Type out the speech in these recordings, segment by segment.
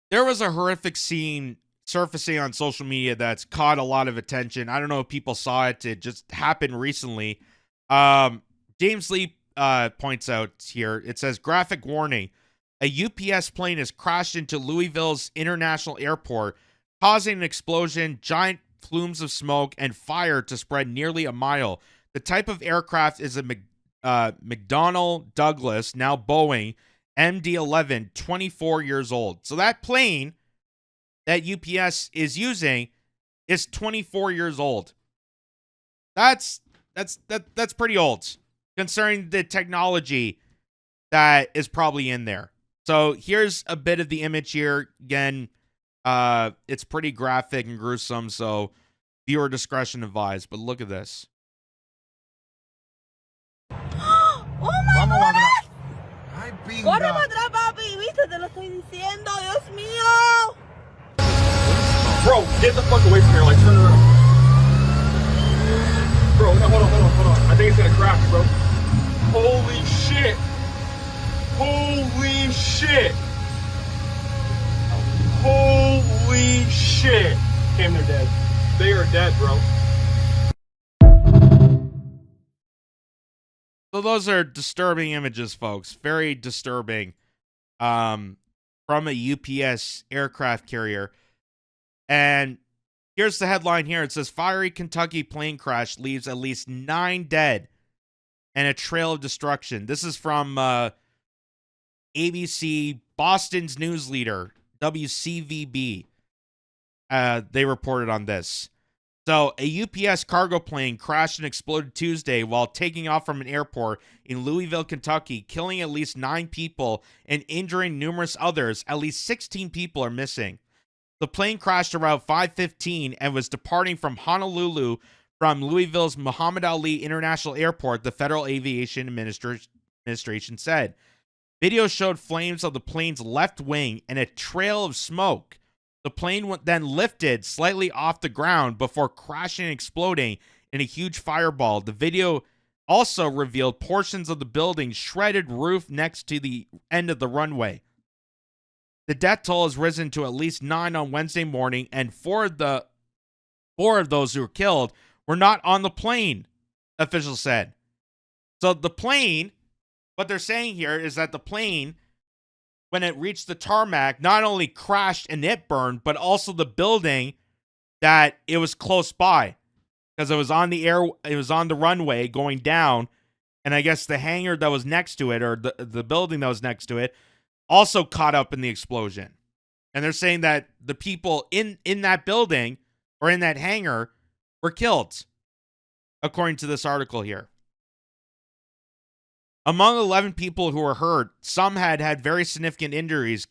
There was a horrific scene surfacing on social media that's caught a lot of attention. I don't know if people saw it. It just happened recently. James Lee points out here, it says, graphic warning. A UPS plane has crashed into Louisville's international airport, causing an explosion, giant plumes of smoke, and fire to spread nearly a mile. The type of aircraft is a McDonnell Douglas, now Boeing, MD-11, 24 years old. So that plane that UPS is using is 24 years old. That's pretty old, concerning the technology that is probably in there. So here's a bit of the image here. Again, it's pretty graphic and gruesome, so viewer discretion advised. But look at this. Oh my God! Corre para atrás, papi, viste, te lo estoy diciendo, Dios mío. Bro, get the fuck away from here, like turn around. Bro, no, hold on. I think it's gonna crash, bro. Holy shit. Holy shit. Holy shit. Damn, they're dead. They are dead, bro. So those are disturbing images, folks. Very disturbing. From a UPS aircraft carrier. And here's the headline here. It says, fiery Kentucky plane crash leaves at least 9 dead and a trail of destruction. This is from ABC, Boston's news leader, WCVB. They reported on this. So, a UPS cargo plane crashed and exploded Tuesday while taking off from an airport in Louisville, Kentucky, killing at least 9 people and injuring numerous others. At least 16 people are missing. The plane crashed around 5:15 and was departing from Honolulu from Louisville's Muhammad Ali International Airport, the Federal Aviation Administration said. Video showed flames of the plane's left wing and a trail of smoke. The plane then lifted slightly off the ground before crashing and exploding in a huge fireball. The video also revealed portions of the building's shredded roof next to the end of the runway. The death toll has risen to at least 9 on Wednesday morning, and four of those who were killed were not on the plane, officials said. So the plane, what they're saying here is that the plane, when it reached the tarmac, not only crashed and it burned, but also the building that it was close by, because it was on the runway going down, and I guess the hangar that was next to it, or the building that was next to it, also caught up in the explosion. And they're saying that the people in that building or in that hangar were killed, according to this article here. Among 11 people who were hurt, some had very significant injuries,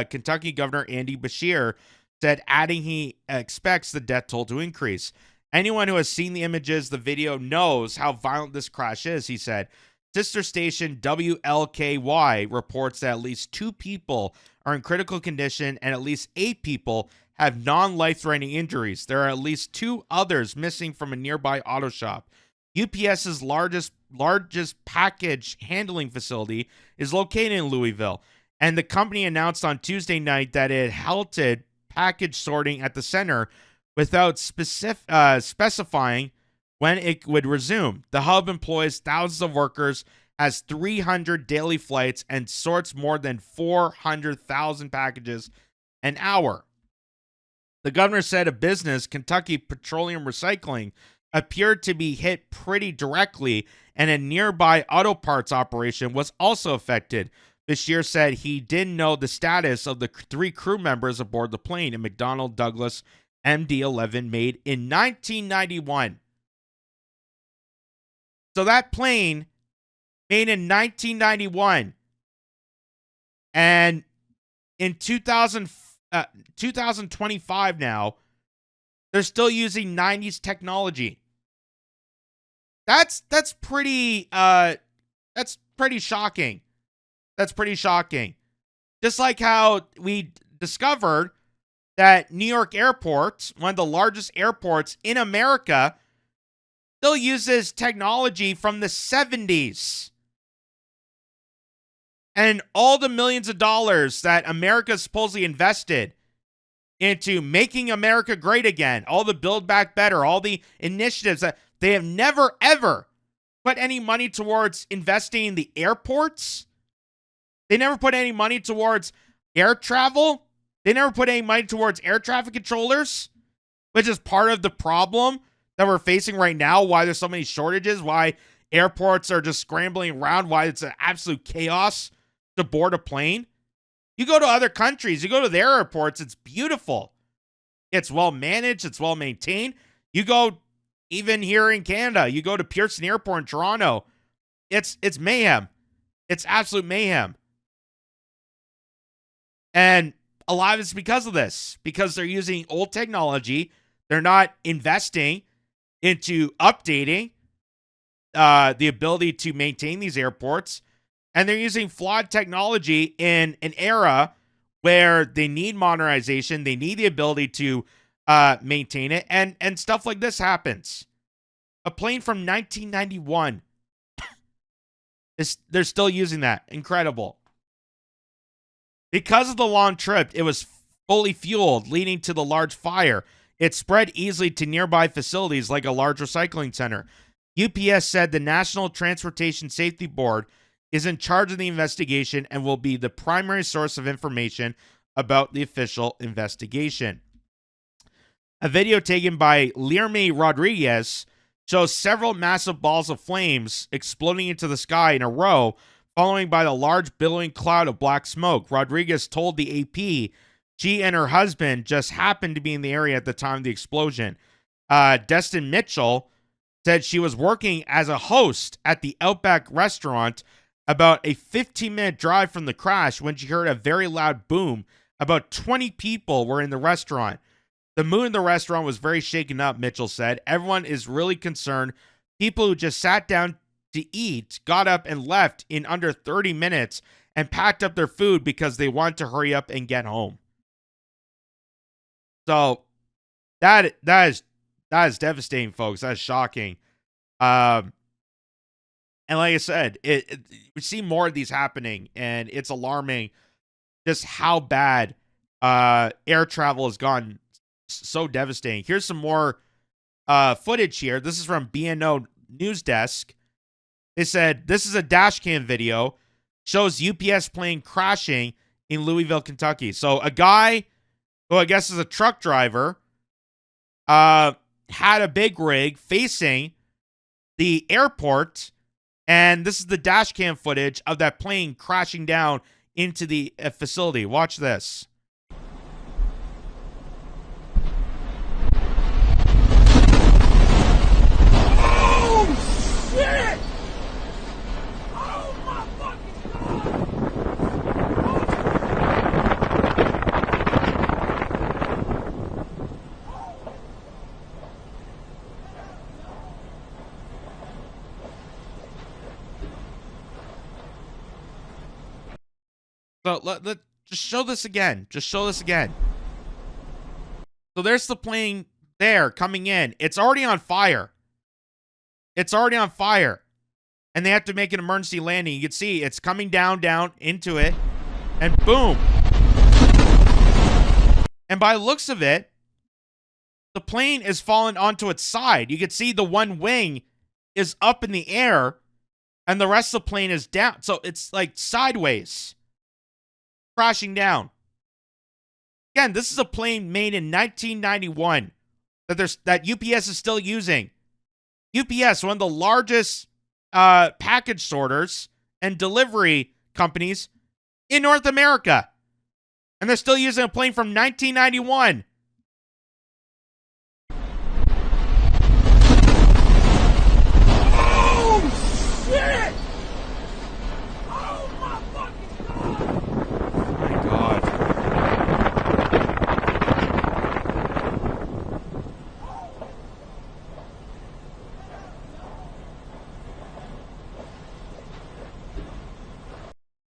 Kentucky Governor Andy Beshear said, adding he expects the death toll to increase. Anyone who has seen the images, the video, knows how violent this crash is, he said. Sister station WLKY reports that at least 2 people are in critical condition and at least 8 people have non-life-threatening injuries. There are at least 2 others missing from a nearby auto shop. UPS's largest package handling facility is located in Louisville, and the company announced on Tuesday night that it halted package sorting at the center without specifying when it would resume. The hub employs thousands of workers, has 300 daily flights, and sorts more than 400,000 packages an hour. The governor said a business, Kentucky Petroleum Recycling, appeared to be hit pretty directly, and a nearby auto parts operation was also affected. Beshear said he didn't know the status of the 3 crew members aboard the plane, a McDonnell Douglas MD-11 made in 1991. So that plane, made in 1991, and in 2025 now, they're still using 90s technology. That's pretty shocking. That's pretty shocking. Just like how we discovered that New York Airport, one of the largest airports in America, still uses technology from the 70s. And all the millions of dollars that America supposedly invested into making America great again, all the Build Back Better, all the initiatives that they have never, ever put any money towards investing in the airports. They never put any money towards air travel. They never put any money towards air traffic controllers, which is part of the problem that we're facing right now, why there's so many shortages, why airports are just scrambling around, why it's an absolute chaos to board a plane. You go to other countries, you go to their airports, it's beautiful. It's well managed, it's well maintained. You go even here in Canada, you go to Pearson Airport in Toronto, it's mayhem. It's absolute mayhem. And a lot of it's because of this, because they're using old technology. They're not investing into updating the ability to maintain these airports. And they're using flawed technology in an era where they need modernization. They need the ability to maintain it. And stuff like this happens. A plane from 1991. They're still using that. Incredible. Because of the long trip, it was fully fueled, leading to the large fire. It spread easily to nearby facilities like a large recycling center. UPS said the National Transportation Safety Board is in charge of the investigation and will be the primary source of information about the official investigation. A video taken by Lierme Rodriguez shows several massive balls of flames exploding into the sky in a row, following by the large billowing cloud of black smoke. Rodriguez told the AP she and her husband just happened to be in the area at the time of the explosion. Destin Mitchell said she was working as a host at the Outback restaurant about a 15-minute drive from the crash when she heard a very loud boom. About 20 people were in the restaurant. The mood in the restaurant was very shaken up, Mitchell said. Everyone is really concerned. People who just sat down to eat got up and left in under 30 minutes and packed up their food because they wanted to hurry up and get home. So that is devastating, folks. That's shocking. And like I said, we see more of these happening, and it's alarming just how bad air travel has gone. So devastating. Here's some more footage here. This is from BNO News Desk. They said this is a dash cam video, shows UPS plane crashing in Louisville, Kentucky. So a guy who I guess is a truck driver had a big rig facing the airport, and this is the dash cam footage of that plane crashing down into the facility. Watch this. So let just show this again. Just show this again. So there's the plane there coming in. It's already on fire. It's already on fire. And they have to make an emergency landing. You can see it's coming down into it. And boom. And by the looks of it, the plane is falling onto its side. You can see the one wing is up in the air and the rest of the plane is down. So it's like sideways, crashing down. Again, this is a plane made in 1991 that UPS is still using. UPS, one of the largest package sorters and delivery companies in North America. And they're still using a plane from 1991. Oh, shit! Oh, my fucking God! My God.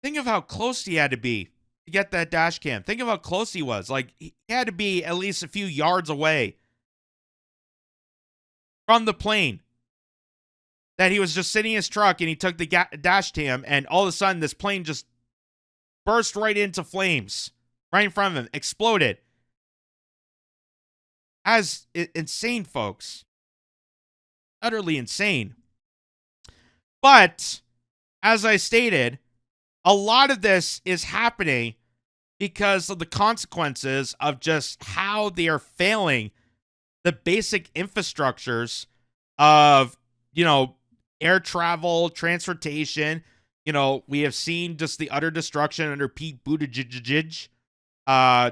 Think of how close he had to be to get that dash cam. Think of how close he was. Like, he had to be at least a few yards away from the plane. That he was just sitting in his truck and he took the dash cam, and all of a sudden this plane just burst right into flames right in front of him, exploded. As insane, folks. Utterly insane. But, as I stated, a lot of this is happening because of the consequences of just how they are failing the basic infrastructures of, air travel, transportation. We have seen just the utter destruction under Pete Buttigieg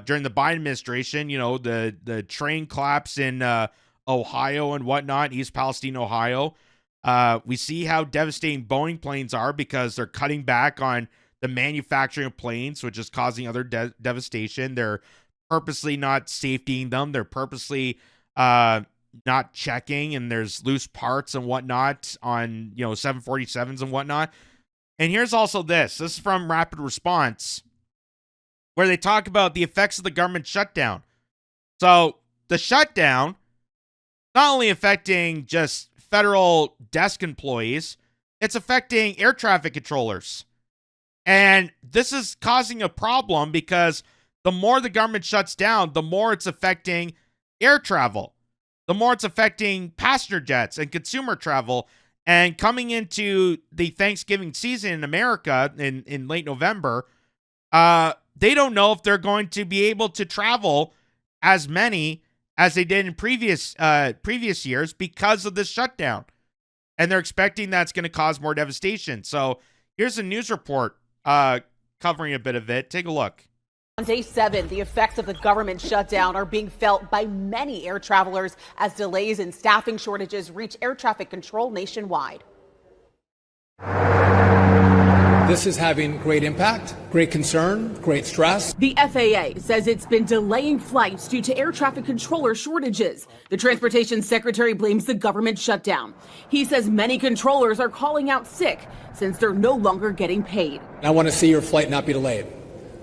during the Biden administration. The train collapse in Ohio and whatnot, East Palestine, Ohio. We see how devastating Boeing planes are because they're cutting back on the manufacturing of planes, which is causing other devastation. They're purposely not safetying them. They're purposely not checking, and there's loose parts and whatnot on 747s and whatnot. And here's also this is from Rapid Response, where they talk about the effects of the government shutdown. So the shutdown not only affecting just federal desk employees, it's affecting air traffic controllers. And this is causing a problem because the more the government shuts down, the more it's affecting air travel. The more it's affecting passenger jets and consumer travel. And coming into the Thanksgiving season in America in late November, they don't know if they're going to be able to travel as many as they did in previous years because of this shutdown. And they're expecting that's going to cause more devastation. So here's a news report covering a bit of it. Take a look. On day 7, the effects of the government shutdown are being felt by many air travelers as delays and staffing shortages reach air traffic control nationwide. This is having great impact, great concern, great stress. The FAA says it's been delaying flights due to air traffic controller shortages. The transportation secretary blames the government shutdown. He says many controllers are calling out sick since they're no longer getting paid. I want to see your flight not be delayed.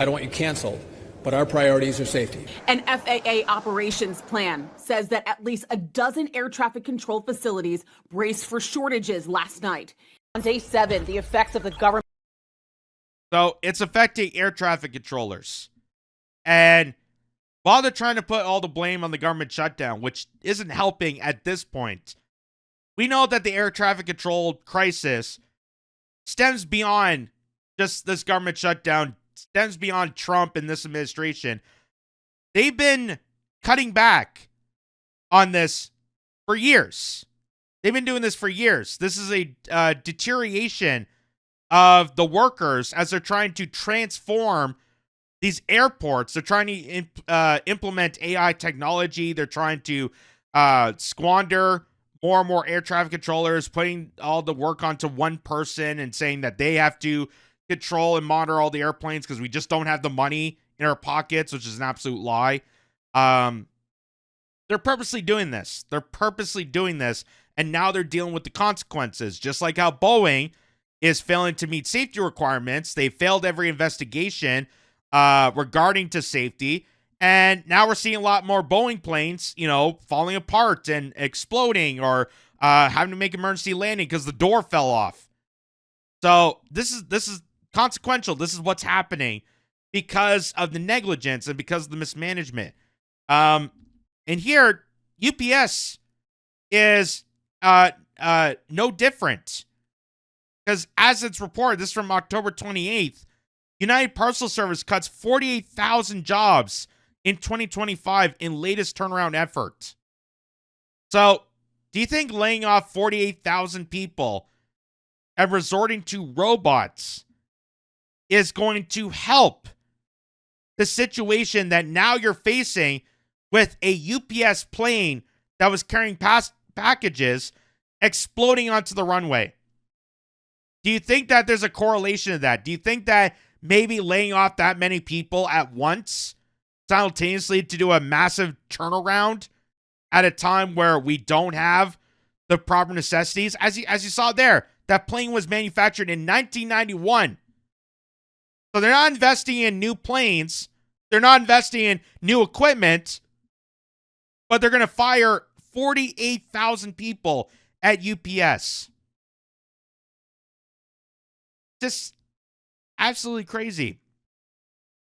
I don't want you canceled, but our priorities are safety. An FAA operations plan says that at least a dozen air traffic control facilities braced for shortages last night. On day 7, the effects of the government. So it's affecting air traffic controllers. And while they're trying to put all the blame on the government shutdown, which isn't helping at this point, we know that the air traffic control crisis stems beyond just this government shutdown, stems beyond Trump and this administration. They've been cutting back on this for years. They've been doing this for years. This is a deterioration of the workers as they're trying to transform these airports. They're trying to implement AI technology. They're trying to squander more and more air traffic controllers, putting all the work onto one person and saying that they have to control and monitor all the airplanes because we just don't have the money in our pockets, which is an absolute lie. They're purposely doing this. And now they're dealing with the consequences, just like how Boeing is failing to meet safety requirements. They failed every investigation regarding to safety. And now we're seeing a lot more Boeing planes, falling apart and exploding or having to make emergency landing because the door fell off. So this is consequential. This is what's happening because of the negligence and because of the mismanagement. And here, UPS is no different. Because as it's reported, this is from October 28th, United Parcel Service cuts 48,000 jobs in 2025 in latest turnaround effort. So, do you think laying off 48,000 people and resorting to robots is going to help the situation that now you're facing with a UPS plane that was carrying packages exploding onto the runway? Do you think that there's a correlation to that? Do you think that maybe laying off that many people at once simultaneously to do a massive turnaround at a time where we don't have the proper necessities? As you saw there, that plane was manufactured in 1991. So they're not investing in new planes. They're not investing in new equipment. But they're going to fire 48,000 people at UPS. Just absolutely crazy.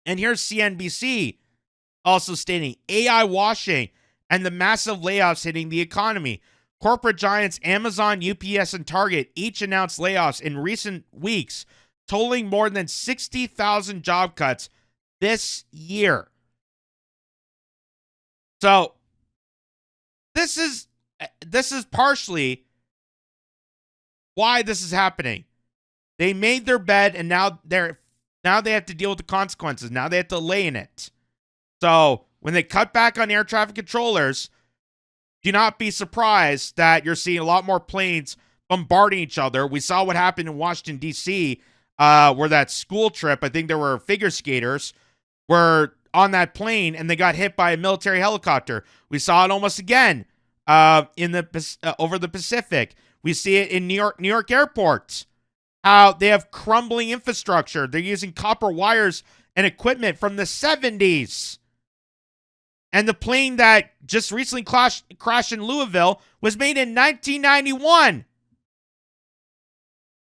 And here's CNBC also stating AI washing and the massive layoffs hitting the economy. Corporate giants Amazon, UPS, and Target each announced layoffs in recent weeks, totaling more than 60,000 job cuts this year. So this is partially why this is happening. They made their bed, and now they have to deal with the consequences. Now they have to lay in it. So when they cut back on air traffic controllers, do not be surprised that you're seeing a lot more planes bombarding each other. We saw what happened in Washington, D.C., where that school trip, I think there were figure skaters, were on that plane and they got hit by a military helicopter. We saw it almost again over the Pacific. We see it in New York airports. How they have crumbling infrastructure. They're using copper wires and equipment from the 70s. And the plane that just recently crashed in Louisville was made in 1991.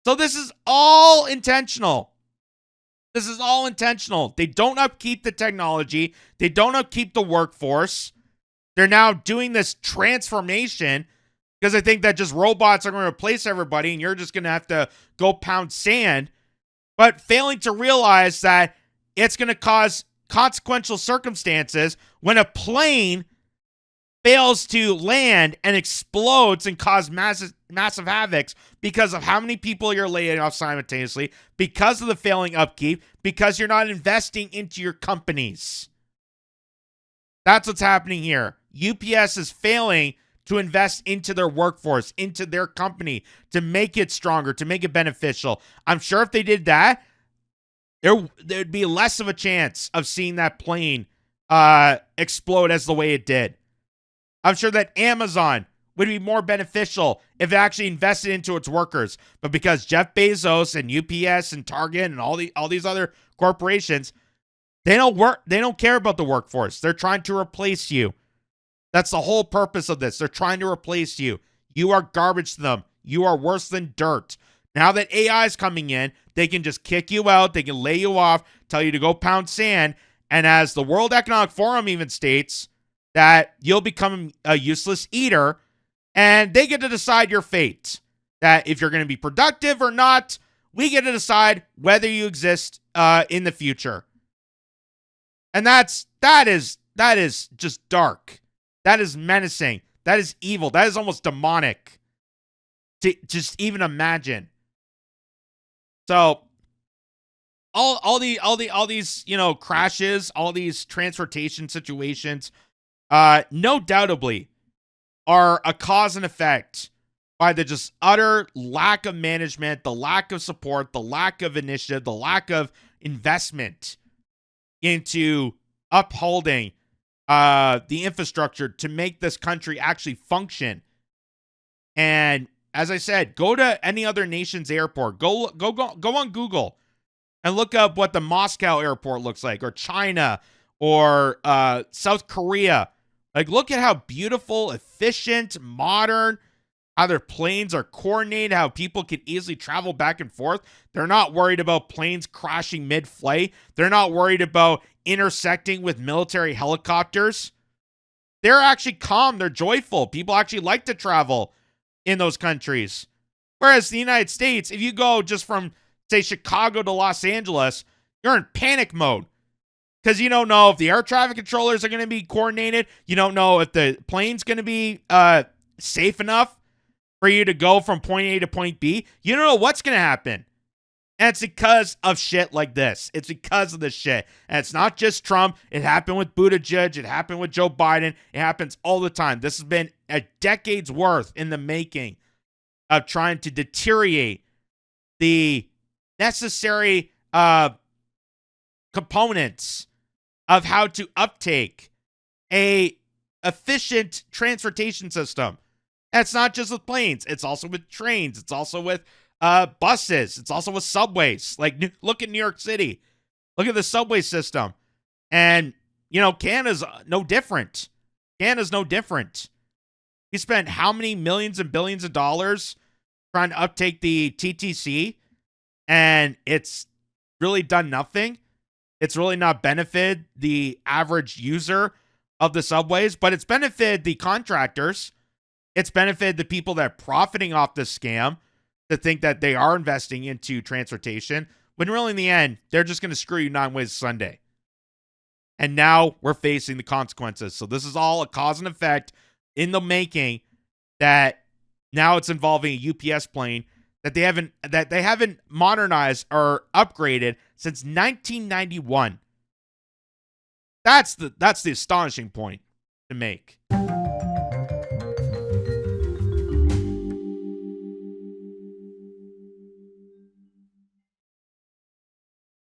So this is all intentional. This is all intentional. They don't upkeep the technology. They don't upkeep the workforce. They're now doing this transformation because I think that just robots are going to replace everybody and you're just going to have to go pound sand, but failing to realize that it's going to cause consequential circumstances when a plane fails to land and explodes and cause massive havocs because of how many people you're laying off simultaneously, because of the failing upkeep, because you're not investing into your companies. That's what's happening here. UPS is failing to invest into their workforce, into their company, to make it stronger, to make it beneficial. I'm sure if they did that, there'd be less of a chance of seeing that plane explode as the way it did. I'm sure that Amazon would be more beneficial if it actually invested into its workers. But because Jeff Bezos and UPS and Target and all these other corporations, they don't care about the workforce. They're trying to replace you. That's the whole purpose of this. They're trying to replace you. You are garbage to them. You are worse than dirt. Now that AI is coming in, they can just kick you out. They can lay you off, tell you to go pound sand. And as the World Economic Forum even states, that you'll become a useless eater, and they get to decide your fate. That if you're going to be productive or not, we get to decide whether you exist in the future. And that is just dark. That is menacing. That is evil. That is almost demonic to just even imagine. So all these crashes, all these transportation situations, no doubtably are a cause and effect by the just utter lack of management, the lack of support, the lack of initiative, the lack of investment into upholding the infrastructure to make this country actually function. And as I said, go to any other nation's airport. Go on Google and look up what the Moscow airport looks like, or China, or South Korea. Like, look at how beautiful, efficient, modern, how their planes are coordinated, how people can easily travel back and forth. They're not worried about planes crashing mid-flight. They're not worried about intersecting with military helicopters. They're actually calm. They're joyful. People actually like to travel in those countries. Whereas the United States, if you go just from, say, Chicago to Los Angeles, you're in panic mode. Because you don't know if the air traffic controllers are going to be coordinated. You don't know if the plane's going to be safe enough for you to go from point A to point B. You don't know what's going to happen. And it's because of shit like this. It's because of this shit. And it's not just Trump. It happened with Buttigieg. It happened with Joe Biden. It happens all the time. This has been a decade's worth in the making of trying to deteriorate the necessary components of how to uptake a efficient transportation system. And it's not just with planes. It's also with trains. It's also with buses. It's also with subways. Like, look at New York City. Look at the subway system. And, Canada's no different. Canada's no different. We spent how many millions and billions of dollars trying to uptake the TTC, and it's really done nothing. It's really not benefited the average user of the subways, but it's benefited the contractors. It's benefited the people that are profiting off this scam to think that they are investing into transportation, when really in the end, they're just going to screw you 9 ways Sunday. And now we're facing the consequences. So this is all a cause and effect in the making, that now it's involving a UPS plane that they haven't modernized or upgraded since 1991. That's the astonishing point to make.